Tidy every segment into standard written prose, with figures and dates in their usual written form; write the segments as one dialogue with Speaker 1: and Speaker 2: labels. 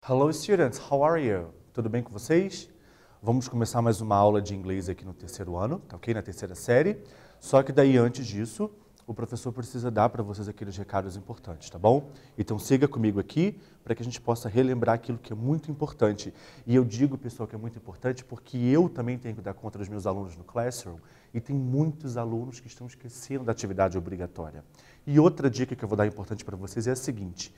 Speaker 1: Hello students, how are you? Tudo bem com vocês? Vamos começar mais uma aula de inglês aqui no terceiro ano, tá ok? Na terceira série. Só que daí antes disso, o professor precisa dar para vocês aqueles recados importantes, tá bom? Então siga comigo aqui para que a gente possa relembrar aquilo que é muito importante. E eu digo, pessoal, que é muito importante porque eu também tenho que dar conta dos meus alunos no Classroom e tem muitos alunos que estão esquecendo da atividade obrigatória. E outra dica que eu vou dar importante para vocês é a seguinte: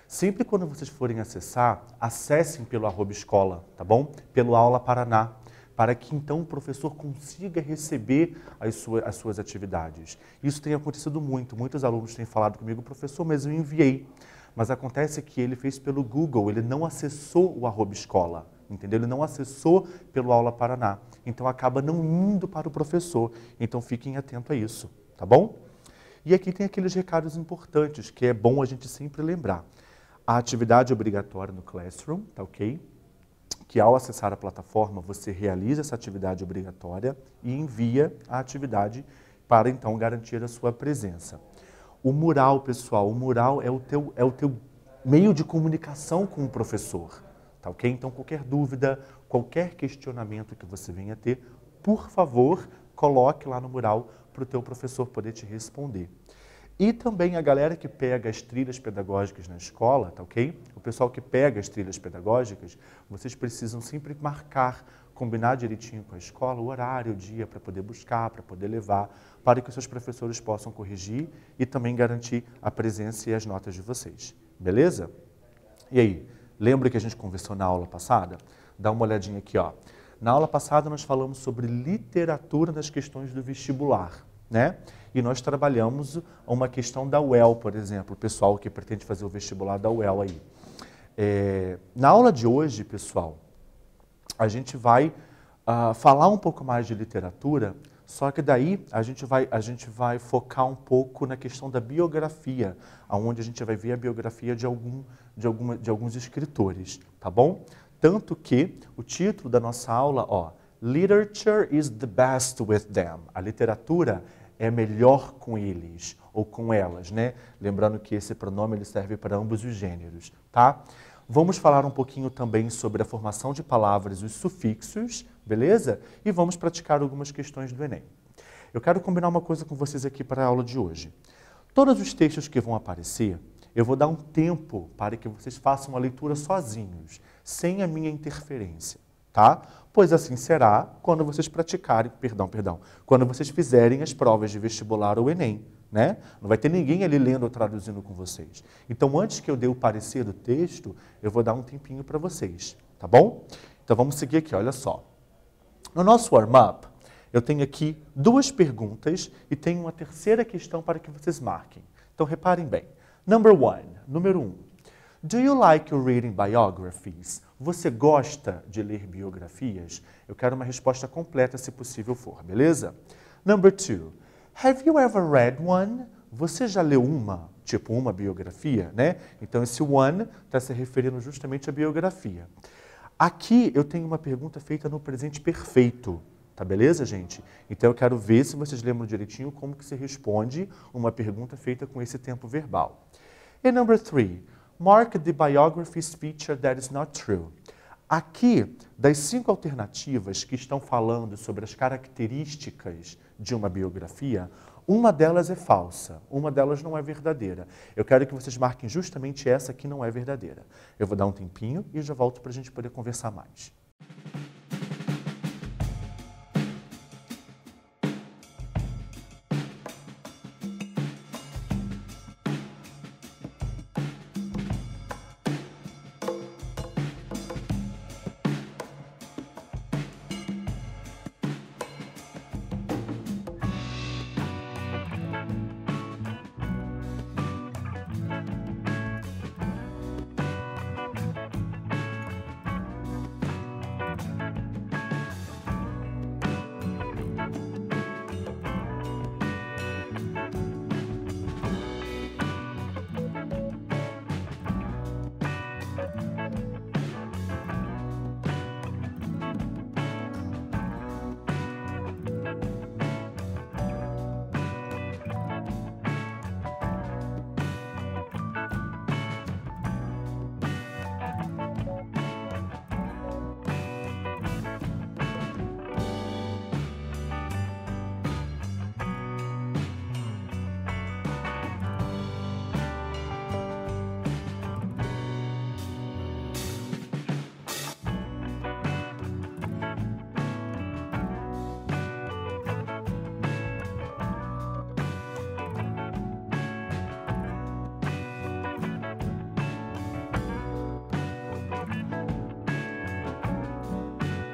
Speaker 1: sempre quando vocês forem acessar, acessem pelo @escola, tá bom? Pelo Aula Paraná, para que então o professor consiga receber as suas atividades. Isso tem acontecido muito, muitos alunos têm falado comigo, professor, mas eu enviei. Mas acontece que ele fez pelo Google, ele não acessou o @escola, entendeu? Ele não acessou pelo Aula Paraná, então acaba não indo para o professor. Então fiquem atentos a isso, tá bom? E aqui tem aqueles recados importantes que é bom a gente sempre lembrar. A atividade obrigatória no Classroom, tá ok? Que ao acessar a plataforma, você realiza essa atividade obrigatória e envia a atividade para, então, garantir a sua presença. O mural, pessoal, o mural é o teu meio de comunicação com o professor, tá ok? Então, qualquer dúvida, qualquer questionamento que você venha ter, por favor, coloque lá no mural para o teu professor poder te responder. E também a galera que pega as trilhas pedagógicas na escola, tá ok? O pessoal que pega as trilhas pedagógicas, vocês precisam sempre marcar, combinar direitinho com a escola, o horário, o dia, para poder buscar, para poder levar, para que os seus professores possam corrigir e também garantir a presença e as notas de vocês. Beleza? E aí, lembra que a gente conversou na aula passada? Dá uma olhadinha aqui, ó. Na aula passada nós falamos sobre literatura nas questões do vestibular, né? E nós trabalhamos uma questão da UEL, por exemplo, o pessoal que pretende fazer o vestibular da UEL aí. Na aula de hoje, pessoal, a gente vai falar um pouco mais de literatura, só que daí a gente vai focar um pouco na questão da biografia, onde a gente vai ver a biografia de alguns escritores, tá bom? Tanto que o título da nossa aula, ó, Literature is the best with them. A literatura é melhor com eles, ou com elas, né? Lembrando que esse pronome ele serve para ambos os gêneros, tá? Vamos falar um pouquinho também sobre a formação de palavras e os sufixos, beleza? E vamos praticar algumas questões do Enem. Eu quero combinar uma coisa com vocês aqui para a aula de hoje. Todos os textos que vão aparecer, eu vou dar um tempo para que vocês façam a leitura sozinhos, sem a minha interferência, tá? Pois assim será quando vocês praticarem, quando vocês fizerem as provas de vestibular ou Enem, né? Não vai ter ninguém ali lendo ou traduzindo com vocês. Então, antes que eu dê o parecer do texto, eu vou dar um tempinho para vocês, tá bom? Então, vamos seguir aqui, olha só. No nosso warm-up, eu tenho aqui 2 perguntas e tenho uma terceira questão para que vocês marquem. Então, reparem bem. Número 1. Do you like reading biographies? Você gosta de ler biografias? Eu quero uma resposta completa, se possível for, beleza? Number 2. Have you ever read one? Você já leu uma? Tipo, uma biografia, né? Então, esse one está se referindo justamente à biografia. Aqui, eu tenho uma pergunta feita no presente perfeito. Tá beleza, gente? Então, eu quero ver se vocês lembram direitinho como que se responde uma pergunta feita com esse tempo verbal. E number 3. Mark the biography's feature that is not true. Aqui, das 5 alternativas que estão falando sobre as características de uma biografia, uma delas é falsa, uma delas não é verdadeira. Eu quero que vocês marquem justamente essa que não é verdadeira. Eu vou dar um tempinho e já volto para a gente poder conversar mais.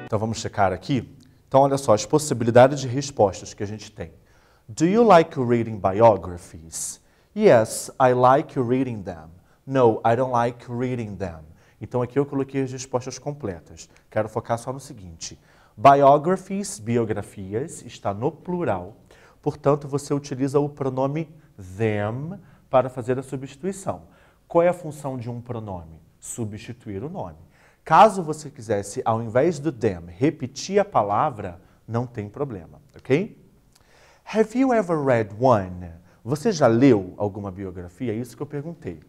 Speaker 1: Então vamos checar aqui. Então olha só, as possibilidades de respostas que a gente tem. Do you like reading biographies? Yes, I like reading them. No, I don't like reading them. Então aqui eu coloquei as respostas completas. Quero focar só no seguinte. Biographies, biografias, está no plural. Portanto, você utiliza o pronome them para fazer a substituição. Qual é a função de um pronome? Substituir o nome. Caso você quisesse, ao invés do them, repetir a palavra, não tem problema, ok? Have you ever read one? Você já leu alguma biografia? É isso que eu perguntei.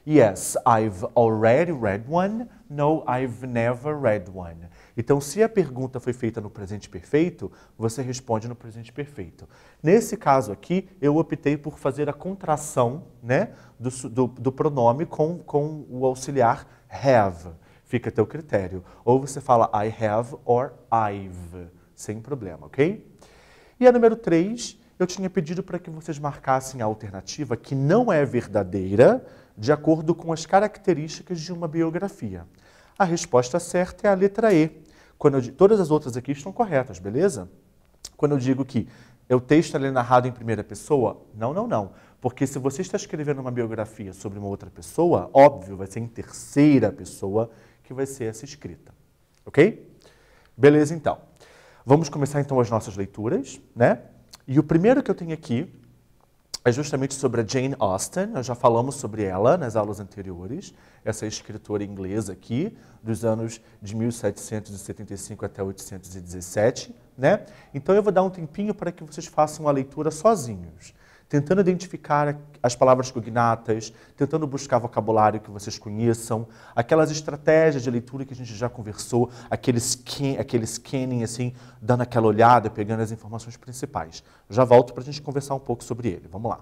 Speaker 1: Yes, I've already read one. No, I've never read one. Então, se a pergunta foi feita no presente perfeito, você responde no presente perfeito. Nesse caso aqui, eu optei por fazer a contração, né, do pronome com o auxiliar have. Fica a teu critério. Ou você fala I have or I've, sem problema, ok? E a número 3, eu tinha pedido para que vocês marcassem a alternativa que não é verdadeira, de acordo com as características de uma biografia. A resposta certa é a letra E. Todas as outras aqui estão corretas, beleza? Quando eu digo que o texto é narrado em primeira pessoa, não. Porque se você está escrevendo uma biografia sobre uma outra pessoa, óbvio, vai ser em terceira pessoa que vai ser essa escrita. Ok? Beleza, então. Vamos começar, então, as nossas leituras, né? E o primeiro que eu tenho aqui é justamente sobre a Jane Austen. Nós já falamos sobre ela nas aulas anteriores. Essa escritora inglesa aqui, dos anos de 1775 até 1817, né? Então eu vou dar um tempinho para que vocês façam a leitura sozinhos, tentando identificar as palavras cognatas, tentando buscar vocabulário que vocês conheçam, aquelas estratégias de leitura que a gente já conversou, aqueles scanning, assim, dando aquela olhada, pegando as informações principais. Já volto para a gente conversar um pouco sobre ele. Vamos lá.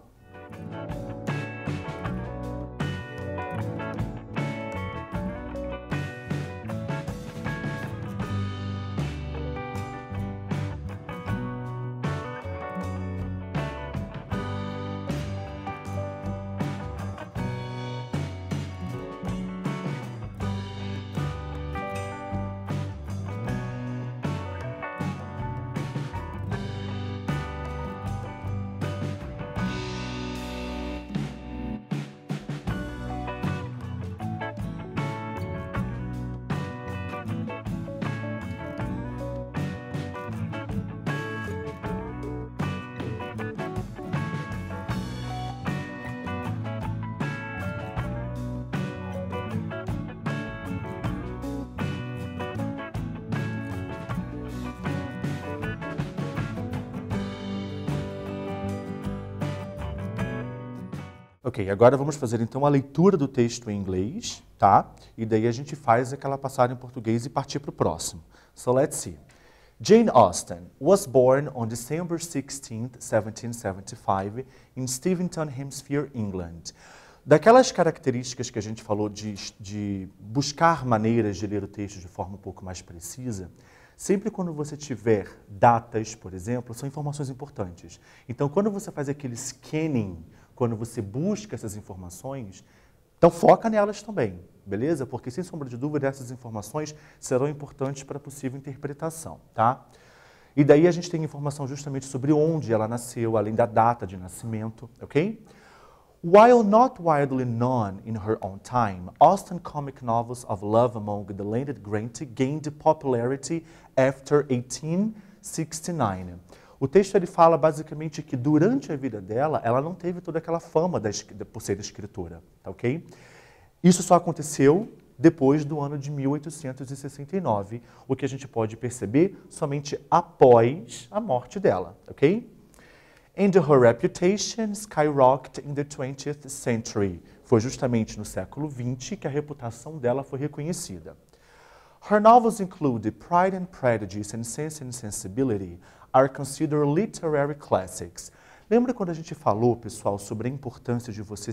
Speaker 1: Ok, agora vamos fazer então a leitura do texto em inglês, tá? E daí a gente faz aquela passada em português e partir para o próximo. So let's see. Jane Austen was born on December 16, 1775, in Steventon, Hampshire, England. Daquelas características que a gente falou de buscar maneiras de ler o texto de forma um pouco mais precisa, sempre quando você tiver datas, por exemplo, são informações importantes. Então, quando você faz aquele scanning, quando você busca essas informações, então foca nelas também, beleza? Porque, sem sombra de dúvida, essas informações serão importantes para a possível interpretação, tá? E daí a gente tem informação justamente sobre onde ela nasceu, além da data de nascimento, ok? While not widely known in her own time, Austen comic novels of love among the landed granty gained popularity after 1869. O texto ele fala basicamente que durante a vida dela, ela não teve toda aquela fama por ser escritora, tá ok? Isso só aconteceu depois do ano de 1869, o que a gente pode perceber somente após a morte dela, ok? And her reputation skyrocketed in the 20th century. Foi justamente no século XX que a reputação dela foi reconhecida. Her novels include Pride and Prejudice and Sense and Sensibility are considered literary classics. Lembra quando a gente falou, pessoal, sobre a importância de você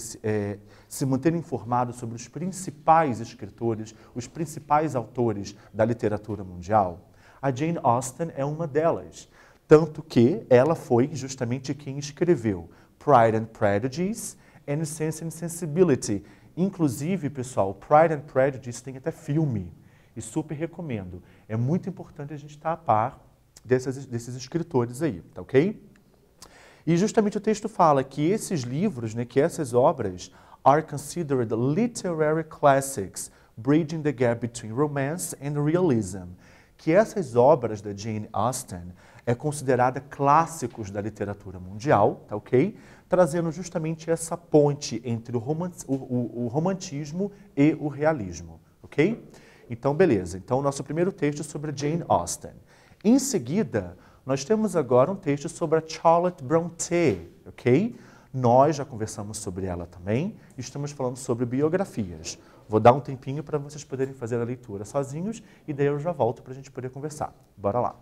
Speaker 1: se manter informado sobre os principais escritores, os principais autores da literatura mundial? A Jane Austen é uma delas. Tanto que ela foi justamente quem escreveu Pride and Prejudice and Sense and Sensibility. Inclusive, pessoal, Pride and Prejudice tem até filme. E super recomendo. É muito importante a gente estar a par desses escritores aí, tá ok? E justamente o texto fala que esses livros, né, que essas obras are considered literary classics, bridging the gap between romance and realism. Que essas obras da Jane Austen é considerada clássicos da literatura mundial, tá ok? Trazendo justamente essa ponte entre o romantismo e o realismo, ok? Então, beleza. Então, o nosso primeiro texto é sobre a Jane Austen. Em seguida, nós temos agora um texto sobre a Charlotte Brontë, ok? Nós já conversamos sobre ela também, estamos falando sobre biografias. Vou dar um tempinho para vocês poderem fazer a leitura sozinhos e daí eu já volto para a gente poder conversar. Bora lá!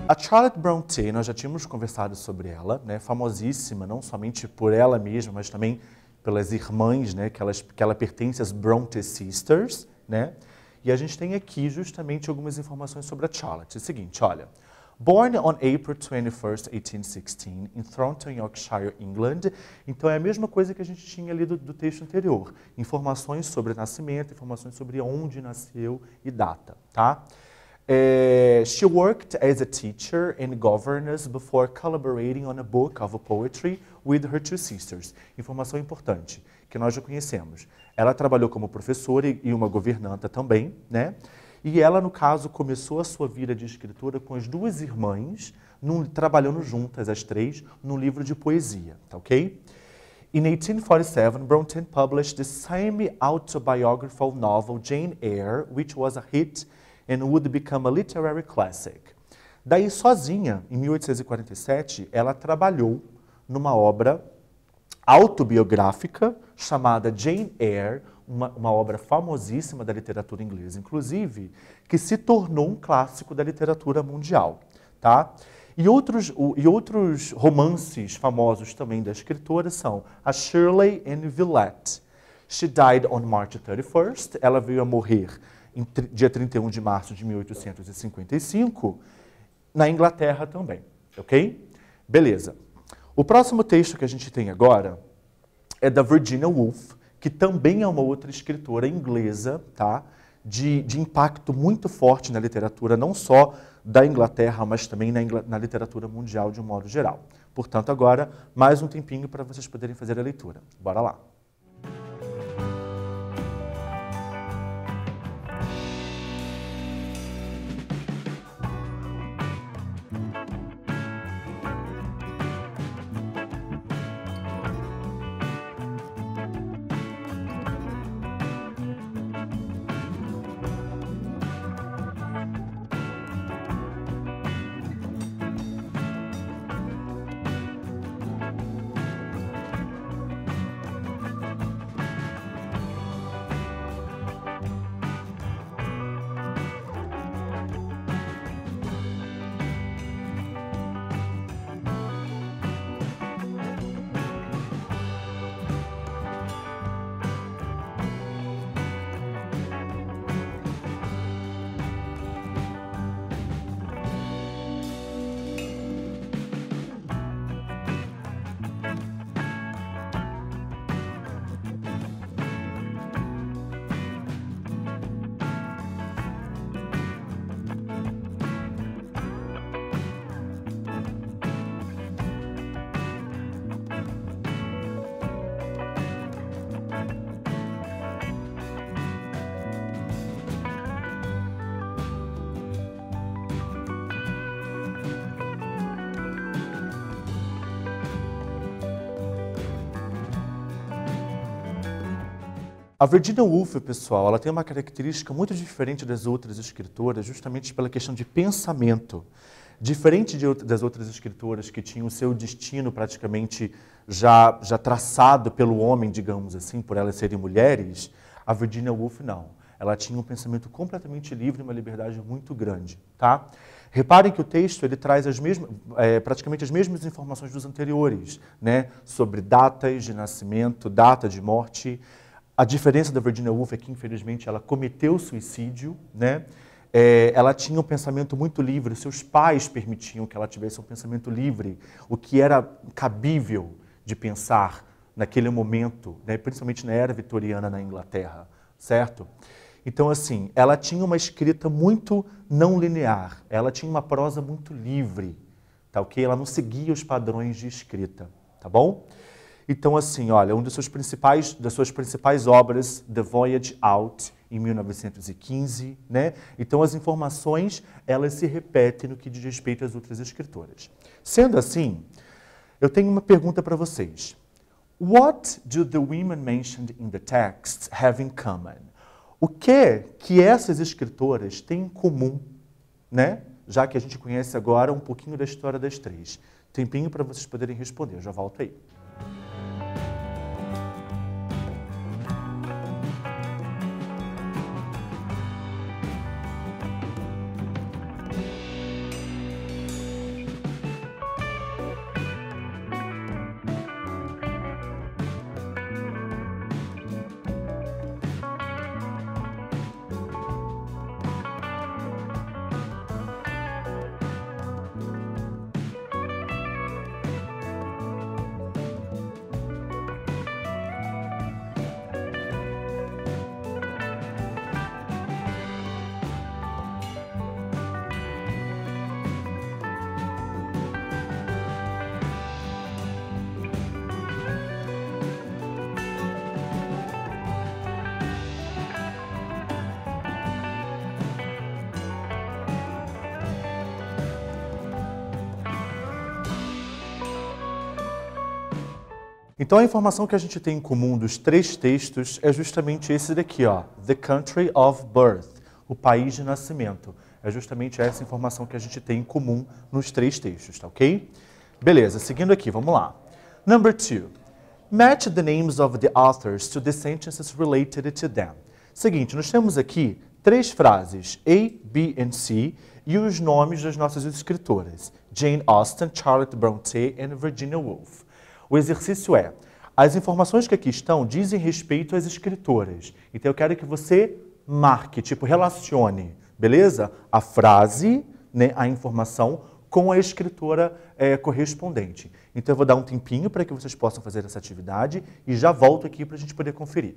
Speaker 1: A Charlotte Brontë, nós já tínhamos conversado sobre ela, né, famosíssima não somente por ela mesma, mas também pelas irmãs, né, que ela pertence às Brontë Sisters, né? E a gente tem aqui justamente algumas informações sobre a Charlotte. É o seguinte, olha. Born on April 21st, 1816, in Thornton, Yorkshire, England. Então é a mesma coisa que a gente tinha ali do texto anterior. Informações sobre nascimento, informações sobre onde nasceu e data, tá? She worked as a teacher and governess before collaborating on a book of poetry with her two sisters. Informação importante, que nós já conhecemos. Ela trabalhou como professora e uma governanta também, né? E ela, no caso, começou a sua vida de escritora com as duas irmãs, trabalhando juntas, as três, num livro de poesia, tá ok? In 1847, Brontë published the semi-autobiographical novel Jane Eyre, which was a hit and would become a literary classic. Daí, sozinha, em 1847, ela trabalhou numa obra autobiográfica chamada Jane Eyre, uma obra famosíssima da literatura inglesa, inclusive, que se tornou um clássico da literatura mundial, tá? E outros romances famosos também da escritora são a Shirley and Villette. She died on March 31st, ela veio a morrer dia 31 de março de 1855, na Inglaterra também, ok? Beleza. O próximo texto que a gente tem agora é da Virginia Woolf, que também é uma outra escritora inglesa, tá? De impacto muito forte na literatura, não só da Inglaterra, mas também na literatura mundial de um modo geral. Portanto, agora, mais um tempinho para vocês poderem fazer a leitura. Bora lá! A Virginia Woolf, pessoal, ela tem uma característica muito diferente das outras escritoras, justamente pela questão de pensamento. Diferente das outras escritoras que tinham o seu destino praticamente já traçado pelo homem, digamos assim, por elas serem mulheres, a Virginia Woolf não. Ela tinha um pensamento completamente livre e uma liberdade muito grande, tá? Reparem que o texto ele traz praticamente as mesmas informações dos anteriores, né? Sobre datas de nascimento, data de morte. A diferença da Virginia Woolf é que, infelizmente, ela cometeu suicídio, né? Ela tinha um pensamento muito livre, seus pais permitiam que ela tivesse um pensamento livre, o que era cabível de pensar naquele momento, né? Principalmente na era vitoriana na Inglaterra, certo? Então, assim, ela tinha uma escrita muito não linear, ela tinha uma prosa muito livre, tá ok? Ela não seguia os padrões de escrita, tá bom? Então, assim, olha, das suas principais obras, The Voyage Out, em 1915, né? Então, as informações, elas se repetem no que diz respeito às outras escritoras. Sendo assim, eu tenho uma pergunta para vocês. What do the women mentioned in the text have in common? O que essas escritoras têm em comum, né? Já que a gente conhece agora um pouquinho da história das três. Tempinho para vocês poderem responder, eu já volto aí. Então, a informação que a gente tem em comum dos três textos é justamente esse daqui, ó, The Country of Birth, o país de nascimento. É justamente essa informação que a gente tem em comum nos três textos, tá ok? Beleza, seguindo aqui, vamos lá. Number 2. Match the names of the authors to the sentences related to them. Seguinte, nós temos aqui três frases, A, B e C, e os nomes das nossas escritoras, Jane Austen, Charlotte Brontë e Virginia Woolf. O exercício é, as informações que aqui estão dizem respeito às escritoras. Então eu quero que você marque, tipo, relacione, beleza? A frase, né, a informação com a escritora correspondente. Então eu vou dar um tempinho para que vocês possam fazer essa atividade e já volto aqui para a gente poder conferir.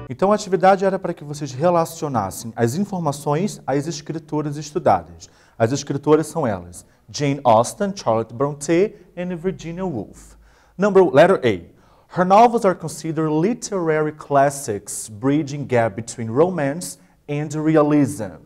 Speaker 1: Então a atividade era para que vocês relacionassem as informações às escritoras estudadas. As escritoras são elas: Jane Austen, Charlotte Brontë e Virginia Woolf. Letter A. Her novels are considered literary classics, bridging gap between romance and realism.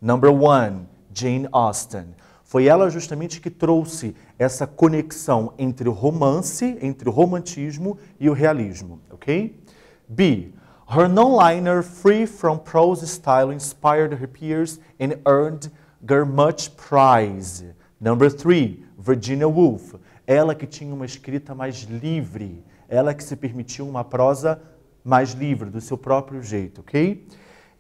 Speaker 1: Number 1, Jane Austen. Foi ela justamente que trouxe essa conexão entre o romance, entre o romantismo e o realismo, ok? B. Her non-liner, free from prose style inspired her peers and earned her much praise. Number 3, Virginia Woolf. Ela que tinha uma escrita mais livre, ela que se permitiu uma prosa mais livre, do seu próprio jeito, ok?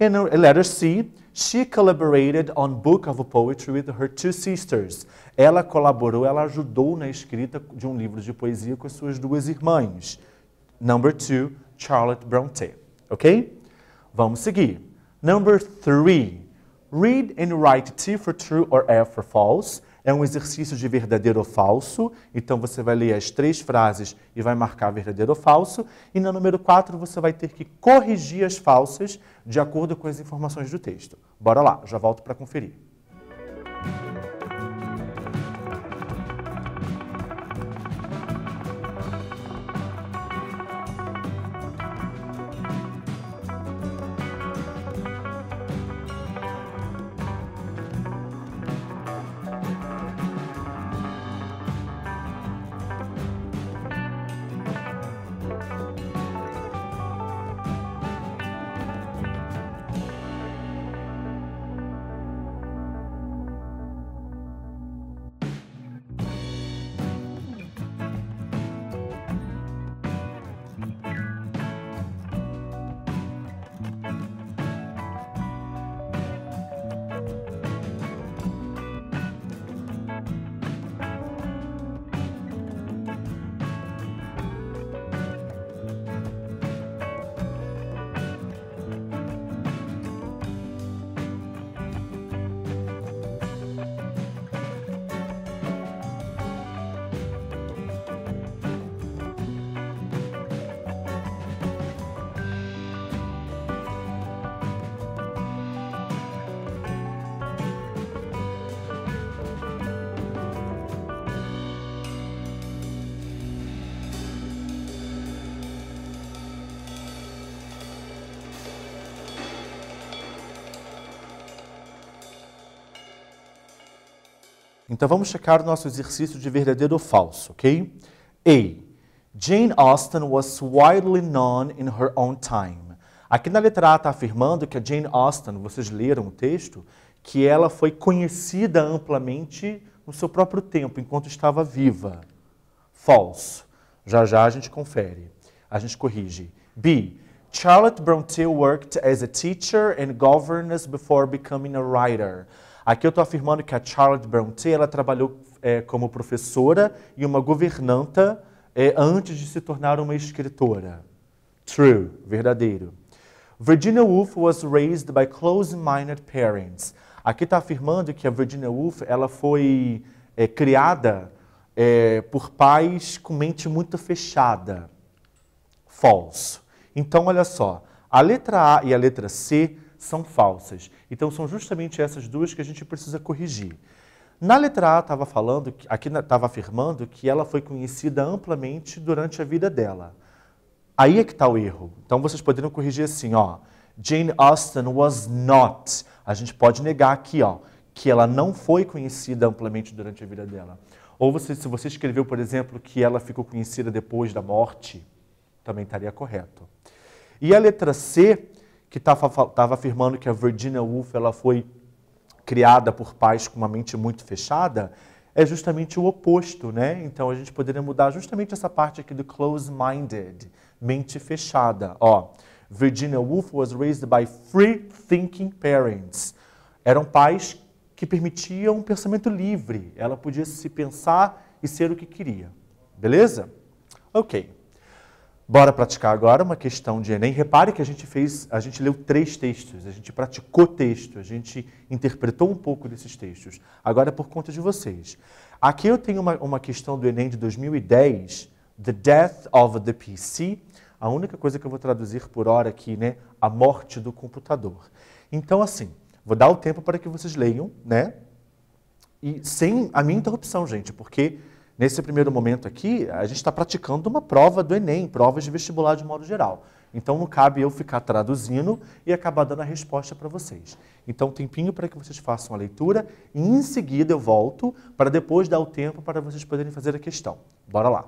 Speaker 1: And letter C, she collaborated on book of poetry with her two sisters. Ela colaborou, ela ajudou na escrita de um livro de poesia com as suas duas irmãs. Number 2, Charlotte Brontë, ok? Vamos seguir. Number 3, read and write T for true or F for false. É um exercício de verdadeiro ou falso. Então você vai ler as 3 frases e vai marcar verdadeiro ou falso. E no número 4 você vai ter que corrigir as falsas de acordo com as informações do texto. Bora lá, já volto para conferir. Então vamos checar o nosso exercício de verdadeiro ou falso, ok? A. Jane Austen was widely known in her own time. Aqui na letra A está afirmando que a Jane Austen, vocês leram o texto, que ela foi conhecida amplamente no seu próprio tempo, enquanto estava viva. False. Já já a gente confere. A gente corrige. B. Charlotte Brontë worked as a teacher and governess before becoming a writer. Aqui eu estou afirmando que a Charlotte Brontë ela trabalhou como professora e uma governanta antes de se tornar uma escritora. True, verdadeiro. Virginia Woolf was raised by close-minded parents. Aqui está afirmando que a Virginia Woolf ela foi criada por pais com mente muito fechada. False. Então, olha só, a letra A e a letra C são falsas. Então, são justamente essas duas que a gente precisa corrigir. Na letra A, estava afirmando que ela foi conhecida amplamente durante a vida dela. Aí é que está o erro. Então, vocês poderiam corrigir assim, ó. Jane Austen was not. A gente pode negar aqui, ó, que ela não foi conhecida amplamente durante a vida dela. Ou se você escreveu, por exemplo, que ela ficou conhecida depois da morte, também estaria correto. E a letra C, que estava afirmando que a Virginia Woolf ela foi criada por pais com uma mente muito fechada, é justamente o oposto, né? Então a gente poderia mudar justamente essa parte aqui do close-minded, mente fechada. Ó, Virginia Woolf was raised by free-thinking parents. Eram pais que permitiam um pensamento livre. Ela podia se pensar e ser o que queria. Beleza? Ok. Bora praticar agora uma questão de Enem. Repare que a gente leu 3 textos, a gente praticou texto, a gente interpretou um pouco desses textos. Agora é por conta de vocês. Aqui eu tenho uma questão do Enem de 2010, The Death of the PC. A única coisa que eu vou traduzir por hora aqui, né, a morte do computador. Então, assim, vou dar o tempo para que vocês leiam, né, e sem a minha interrupção, gente, porque nesse primeiro momento aqui, a gente está praticando uma prova do Enem, provas de vestibular de modo geral. Então, não cabe eu ficar traduzindo e acabar dando a resposta para vocês. Então, tempinho para que vocês façam a leitura e, em seguida, eu volto para depois dar o tempo para vocês poderem fazer a questão. Bora lá!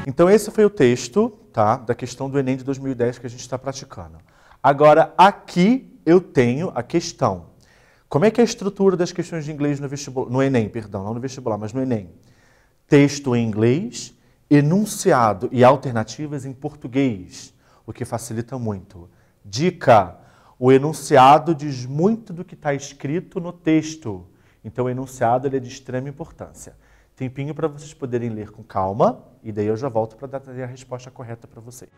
Speaker 1: Então, esse foi o texto, tá, da questão do Enem de 2010 que a gente está praticando. Agora, aqui eu tenho a questão. Como é que é a estrutura das questões de inglês no Enem, perdão, não no vestibular, mas no Enem? Texto em inglês, enunciado e alternativas em português, o que facilita muito. Dica: o enunciado diz muito do que está escrito no texto. Então, o enunciado ele é de extrema importância. Tempinho para vocês poderem ler com calma, e daí eu já volto para dar a resposta correta para vocês.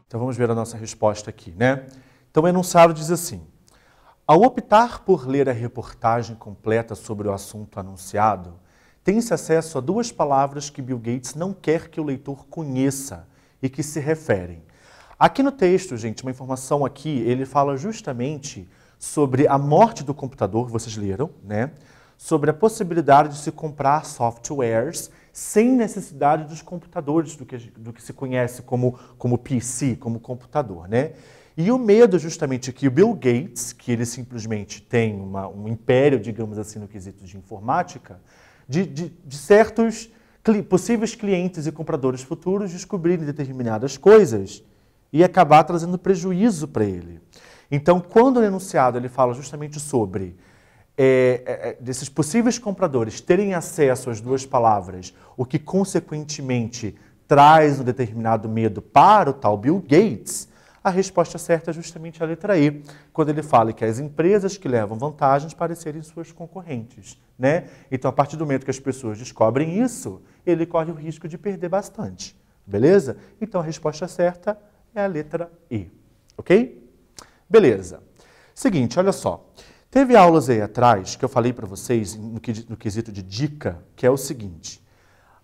Speaker 1: Então vamos ver a nossa resposta aqui, né? Então o enunciado diz assim: ao optar por ler a reportagem completa sobre o assunto anunciado, tem-se acesso a duas palavras que Bill Gates não quer que o leitor conheça e que se referem. Aqui no texto, gente, uma informação aqui, ele fala justamente sobre a morte do computador, vocês leram, né? Sobre a possibilidade de se comprar softwares sem necessidade dos computadores, do que se conhece como PC, como computador, né? E o medo justamente que o Bill Gates, que ele simplesmente tem um império, digamos assim, no quesito de informática, de certos possíveis clientes e compradores futuros descobrirem determinadas coisas e acabar trazendo prejuízo para ele. Então, quando o enunciado ele fala justamente sobre desses possíveis compradores terem acesso às duas palavras, o que consequentemente traz um determinado medo para o tal Bill Gates, a resposta certa é justamente a letra E, quando ele fala que as empresas que levam vantagens parecerem suas concorrentes, né? Então, a partir do momento que as pessoas descobrem isso, ele corre o risco de perder bastante, beleza? Então, a resposta certa é a letra E, ok? Beleza. Seguinte, olha só. Teve aulas aí atrás que eu falei para vocês no quesito de dica, que é o seguinte.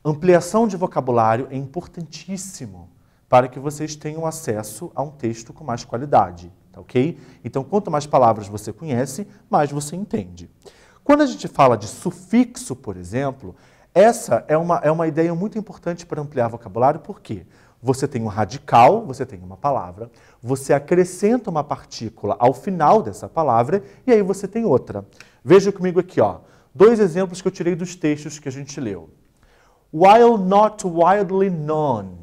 Speaker 1: Ampliação de vocabulário é importantíssimo para que vocês tenham acesso a um texto com mais qualidade, tá ok? Então, quanto mais palavras você conhece, mais você entende. Quando a gente fala de sufixo, por exemplo, essa é uma ideia muito importante para ampliar vocabulário, por quê? Você tem um radical, você tem uma palavra, você acrescenta uma partícula ao final dessa palavra e aí você tem outra. Veja comigo aqui, ó, 2 exemplos que eu tirei dos textos que a gente leu. While not widely known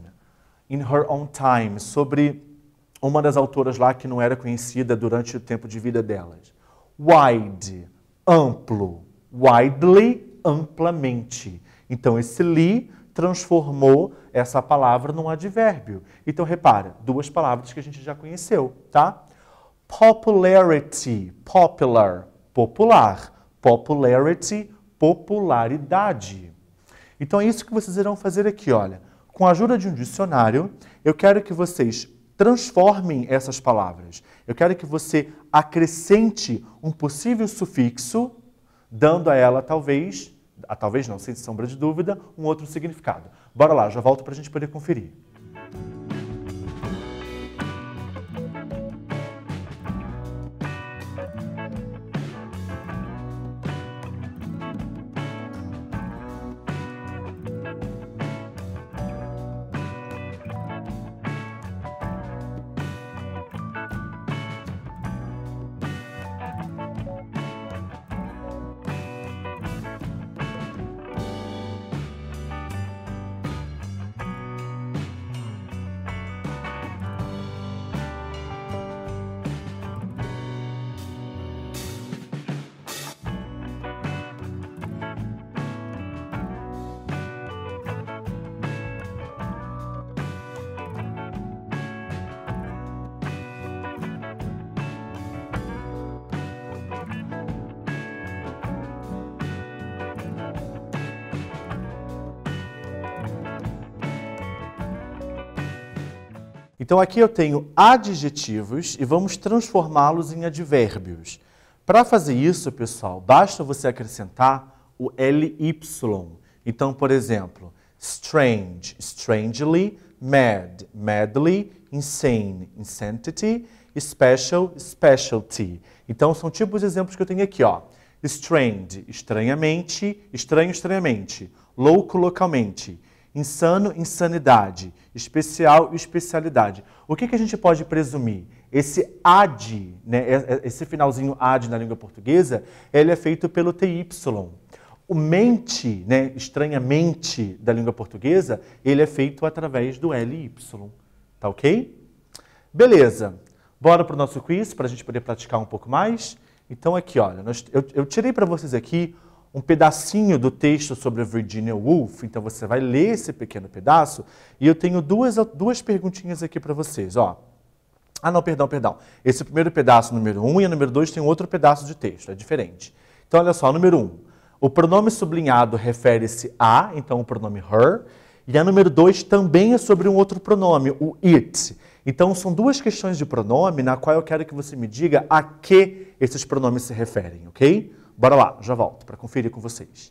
Speaker 1: in her own time, sobre uma das autoras lá que não era conhecida durante o tempo de vida delas. Wide, amplo. Widely, amplamente. Então, esse li transformou essa palavra num advérbio. Então, repara, 2 palavras que a gente já conheceu, tá? Popularity, popular, popular. Popularity, popularidade. Então, é isso que vocês irão fazer aqui, olha. Com a ajuda de um dicionário, eu quero que vocês transformem essas palavras. Eu quero que você acrescente um possível sufixo, dando a ela, talvez não, sem sombra de dúvida, um outro significado. Bora lá, já volto para a gente poder conferir. Então, aqui eu tenho adjetivos e vamos transformá-los em advérbios. Para fazer isso, pessoal, basta você acrescentar o ly. Então, por exemplo, strange, strangely, mad, madly, insane, insanity, special, specialty. Então, são tipos de exemplos que eu tenho aqui, ó. Strange, estranhamente, estranho, estranhamente. Louco, localmente. Insano, insanidade. Especial, especialidade. O que a gente pode presumir? Esse ad, né, esse finalzinho ad na língua portuguesa, ele é feito pelo TY. O mente, né, estranhamente, da língua portuguesa, ele é feito através do LY. Tá ok? Beleza. Bora para o nosso quiz, para a gente poder praticar um pouco mais? Então aqui, olha, eu tirei para vocês aqui um pedacinho do texto sobre a Virginia Woolf, então você vai ler esse pequeno pedaço, e eu tenho duas perguntinhas aqui para vocês, ó. Ah, não, perdão. Esse primeiro pedaço, número 1, e o número 2 tem outro pedaço de texto, é diferente. Então, olha só, número 1. O pronome sublinhado refere-se a, então o pronome her, e a número 2 também é sobre um outro pronome, o it. Então, são 2 questões de pronome na qual eu quero que você me diga a que esses pronomes se referem, ok? Bora lá, já volto para conferir com vocês.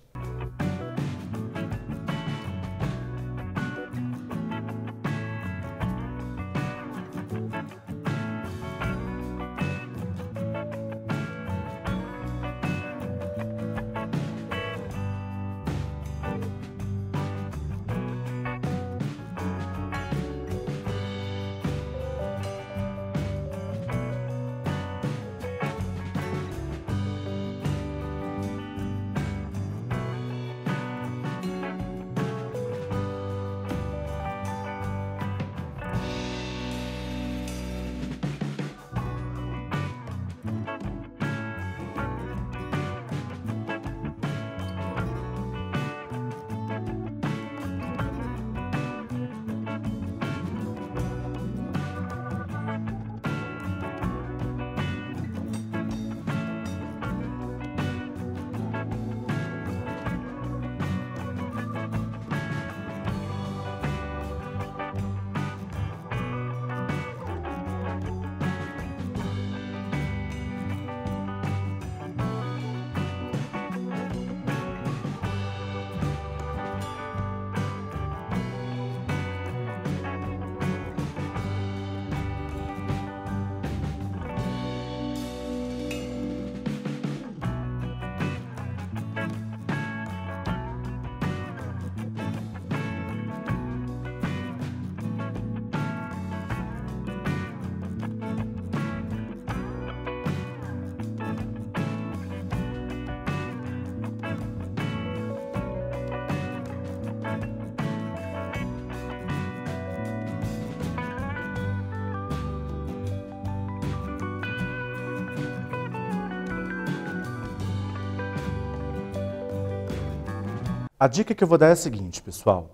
Speaker 1: A dica que eu vou dar é a seguinte, pessoal.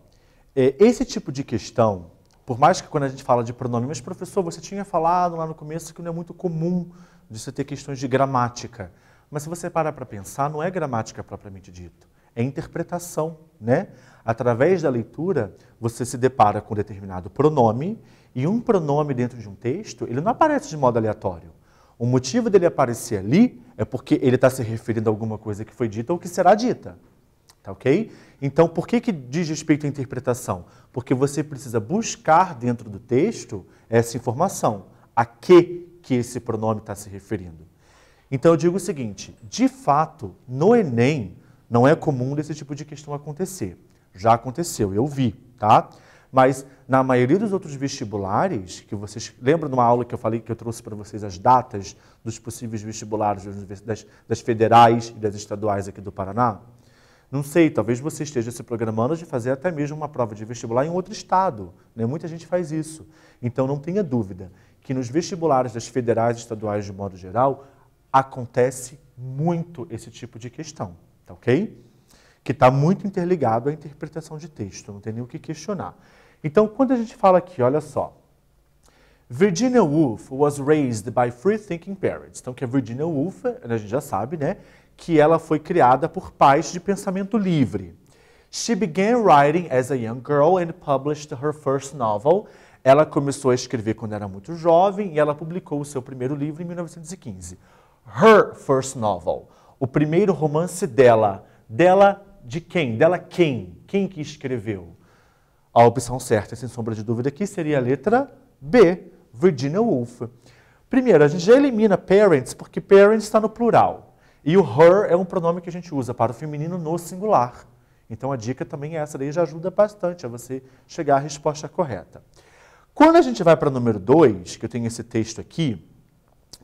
Speaker 1: Esse tipo de questão, por mais que quando a gente fala de pronome, mas professor, você tinha falado lá no começo que não é muito comum de você ter questões de gramática. Mas se você parar para pensar, não é gramática propriamente dito, é interpretação, né? Através da leitura, você se depara com um determinado pronome, e um pronome dentro de um texto, ele não aparece de modo aleatório. O motivo dele aparecer ali é porque ele está se referindo a alguma coisa que foi dita ou que será dita. Tá ok? Então, por que diz respeito à interpretação? Porque você precisa buscar dentro do texto essa informação. A que esse pronome está se referindo? Então, eu digo o seguinte, de fato, no Enem, não é comum desse tipo de questão acontecer. Já aconteceu, eu vi, tá? Mas na maioria dos outros vestibulares, que vocês lembram de uma aula que eu falei, que eu trouxe para vocês as datas dos possíveis vestibulares das federais e das estaduais aqui do Paraná? Não sei, talvez você esteja se programando de fazer até mesmo uma prova de vestibular em outro estado, né? Muita gente faz isso. Então não tenha dúvida que nos vestibulares das federais e estaduais de modo geral, acontece muito esse tipo de questão, tá ok? Que está muito interligado à interpretação de texto, não tem nem o que questionar. Então, quando a gente fala aqui, olha só, Virginia Woolf was raised by free-thinking parents. Então, que a Virginia Woolf, a gente já sabe, né, que ela foi criada por pais de pensamento livre. She began writing as a young girl and published her first novel. Ela começou a escrever quando era muito jovem e ela publicou o seu primeiro livro em 1915. Her first novel, o primeiro romance dela. Dela de quem? Dela quem? Quem que escreveu? A opção certa, sem sombra de dúvida, aqui seria a letra B, Virginia Woolf. Primeiro, a gente já elimina parents, porque parents está no plural. E o her é um pronome que a gente usa para o feminino no singular. Então a dica também é essa, daí já ajuda bastante a você chegar à resposta correta. Quando a gente vai para o número 2, que eu tenho esse texto aqui,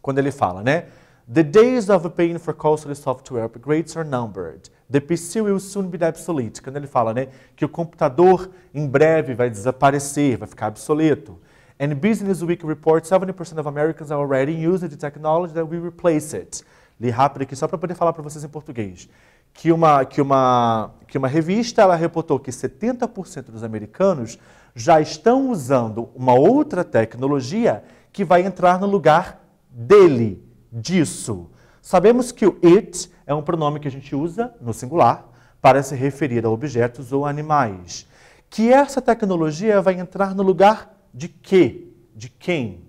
Speaker 1: quando ele fala, né? The days of paying for costly software upgrades are numbered. The PC will soon be obsolete. Quando ele fala, né, que o computador em breve vai desaparecer, vai ficar obsoleto. And Business Week reports 70% of Americans are already using the technology that will replace it. Li rápido aqui só para poder falar para vocês em português. Que uma revista ela reportou que 70% dos americanos já estão usando uma outra tecnologia que vai entrar no lugar dele, disso. Sabemos que o it é um pronome que a gente usa no singular para se referir a objetos ou animais. Que essa tecnologia vai entrar no lugar de quê? De quem?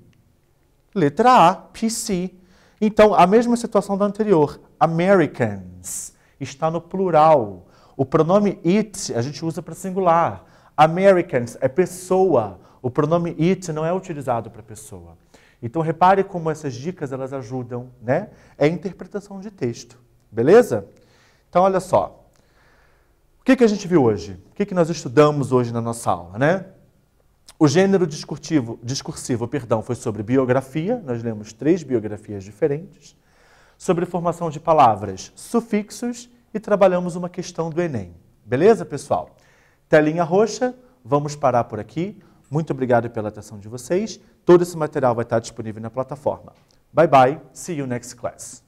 Speaker 1: Letra A, PC. Então, a mesma situação da anterior. Americans está no plural. O pronome it a gente usa para singular. Americans é pessoa. O pronome it não é utilizado para pessoa. Então, repare como essas dicas elas ajudam, né? É a interpretação de texto, beleza? Então, olha só. O que a gente viu hoje? O que nós estudamos hoje na nossa aula, né? O gênero discursivo, foi sobre biografia. Nós lemos 3 biografias diferentes. Sobre formação de palavras, sufixos e trabalhamos uma questão do Enem. Beleza, pessoal? Telinha roxa, vamos parar por aqui. Muito obrigado pela atenção de vocês. Todo esse material vai estar disponível na plataforma. Bye bye, see you next class.